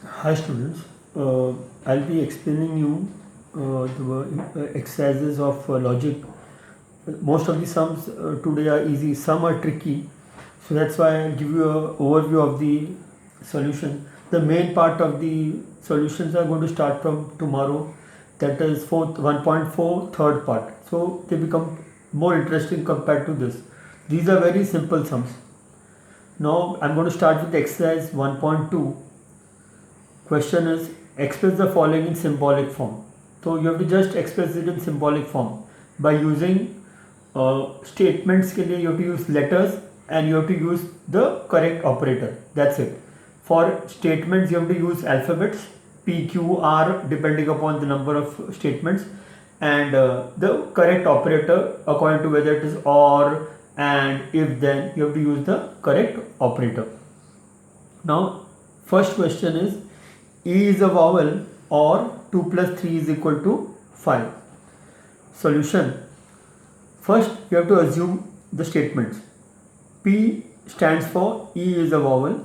Hi students, I'll be explaining you the exercises of logic. Most of the sums today are easy, some are tricky. So that's why I'll give you an overview of the solution. The main part of the solutions are going to start from tomorrow. That is 1.4 third part. So they become more interesting compared to this. These are very simple sums. Now I'm going to start with exercise 1.2. Question is express the following in symbolic form. So you have to just express it in symbolic form by using statements के लिए you have to use letters and you have to use the correct operator. That's it. For statements you have to use alphabets P, Q, R depending upon the number of statements and the correct operator according to whether it is or and if then you have to use the correct operator. Now first question is E is a vowel or 2 plus 3 is equal to 5. Solution. First you have to assume the statements. P stands for E is a vowel.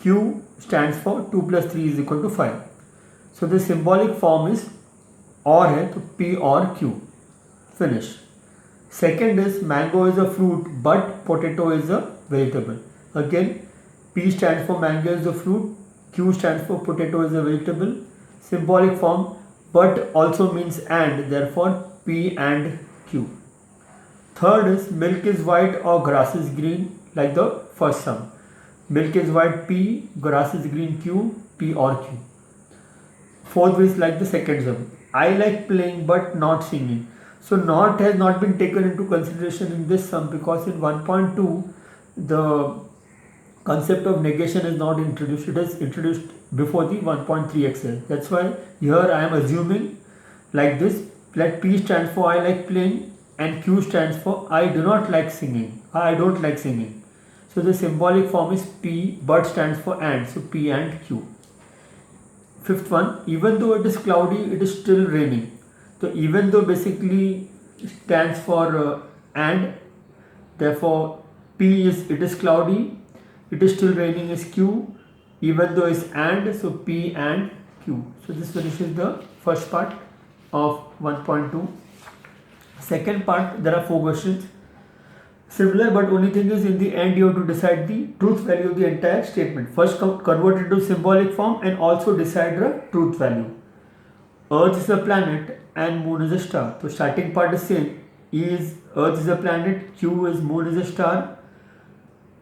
Q stands for 2 plus 3 is equal to 5. So the symbolic form is or है तो P or Q. Finish. Second is mango is a fruit but potato is a vegetable. Again P stands for mango is a fruit. Q stands for potato is a vegetable. Symbolic form but also means and, therefore P and Q. Third is milk is white or grass is green like the first sum. Milk is white P, grass is green Q, P or Q. Fourth is like the second sum. I like playing but not singing. So not has not been taken into consideration in this sum because in 1.2 the concept of negation is not introduced. It is introduced before the 1.3 exercise. That's why here I am assuming like this. Let P stands for I like playing and Q stands for I do not like singing. I don't like singing. So the symbolic form is P but stands for and. So P and Q. Fifth one, even though it is cloudy, it is still raining. So even though basically stands for and, therefore P is it is cloudy, it is still raining is Q, even though is and, so P and Q. So this finishes the first part of 1.2. Second part, there are 4 questions. Similar, but only thing is in the end you have to decide the truth value of the entire statement. First convert it to symbolic form and also decide the truth value. Earth is a planet and moon is a star. So starting part is same. E is Earth is a planet, Q is moon is a star.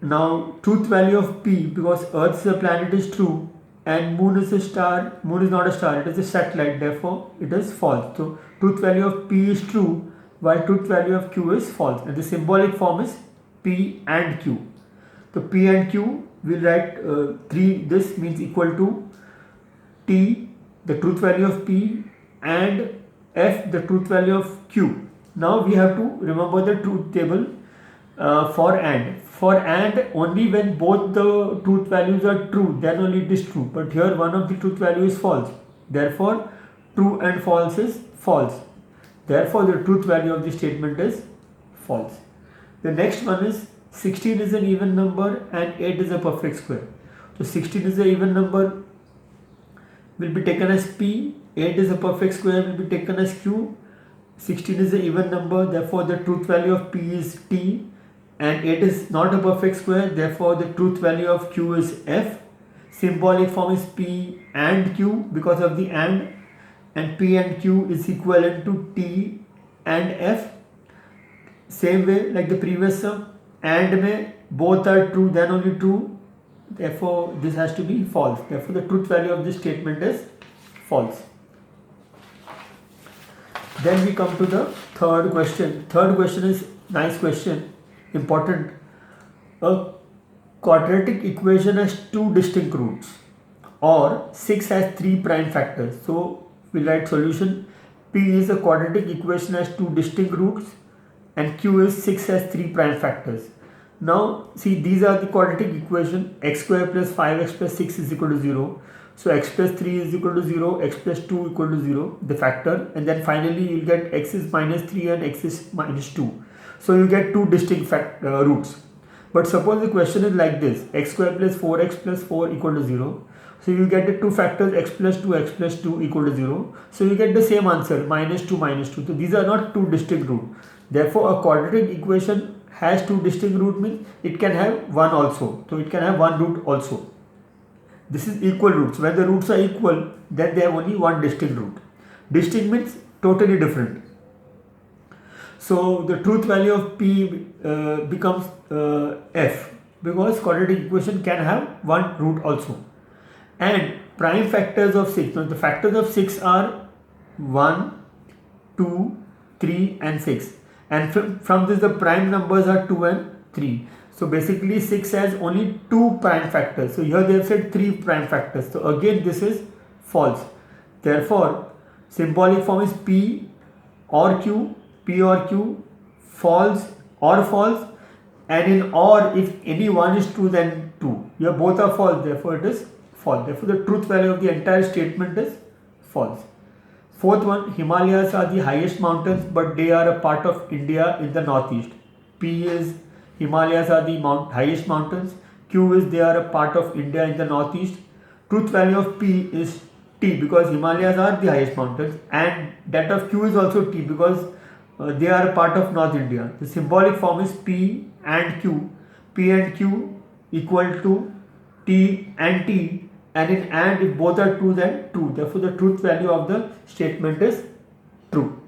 Now truth value of P, because Earth is a planet is true and moon is a star. Moon is not a star, it is a satellite, therefore it is false. So truth value of P is true while truth value of Q is false, and the symbolic form is P and Q. So P and Q will write 3, this means equal to T, the truth value of P, and F, the truth value of Q. Now we have to remember the truth table for and. For and, only when both the truth values are true, then only it is true. But here one of the truth value is false. Therefore, true and false is false. Therefore, the truth value of the statement is false. The next one is 16 is an even number and 8 is a perfect square. So 16 is an even number, will be taken as P, 8 is a perfect square, will be taken as Q. 16 is an even number, therefore the truth value of P is T, and 8 is not a perfect square, therefore the truth value of Q is F. Symbolic form is P and Q because of the and P and Q is equivalent to T and F. Same way like the previous sum, and may both are true, then only true, therefore this has to be false. Therefore the truth value of this statement is false. Then we come to the third question. Third question is nice question, important. A quadratic equation has 2 distinct roots or 6 has 3 prime factors. So we write solution. P is a quadratic equation has 2 distinct roots and Q is 6 has 3 prime factors. Now see, these are the quadratic equation. X square plus 5x plus 6 is equal to 0. So x plus 3 is equal to 0, x plus 2 equal to 0, the factor, and then finally you will get x is minus 3 and x is minus 2. So you get 2 distinct roots. But suppose the question is like this, x square plus 4x plus 4 equal to 0. So you get the two factors x plus 2 equal to 0. So you get the same answer minus 2 minus 2. So these are not two distinct roots. Therefore a quadratic equation has two distinct roots means it can have one also. So it can have one root also. This is equal roots. When the roots are equal, then they have only one distinct root. Distinct means totally different. So the truth value of P becomes F, because quadratic equation can have one root also. And prime factors of 6. Now the factors of 6 are 1, 2, 3 and 6. And from this the prime numbers are 2 and 3. So basically 6 has only 2 prime factors. So here they have said 3 prime factors. So again this is false. Therefore symbolic form is P or Q, false or false, and in or if any one is true then 2. Here both are false, therefore it is false. Therefore the truth value of the entire statement is false. Fourth one, Himalayas are the highest mountains but they are a part of India in the northeast. P is Himalayas are the highest mountains. Q is they are a part of India in the northeast. Truth value of P is T, because Himalayas are the highest mountains, and that of Q is also T because they are a part of North India. The symbolic form is P and Q. P and Q equal to T and T, and in and if both are true then true. Therefore the truth value of the statement is true.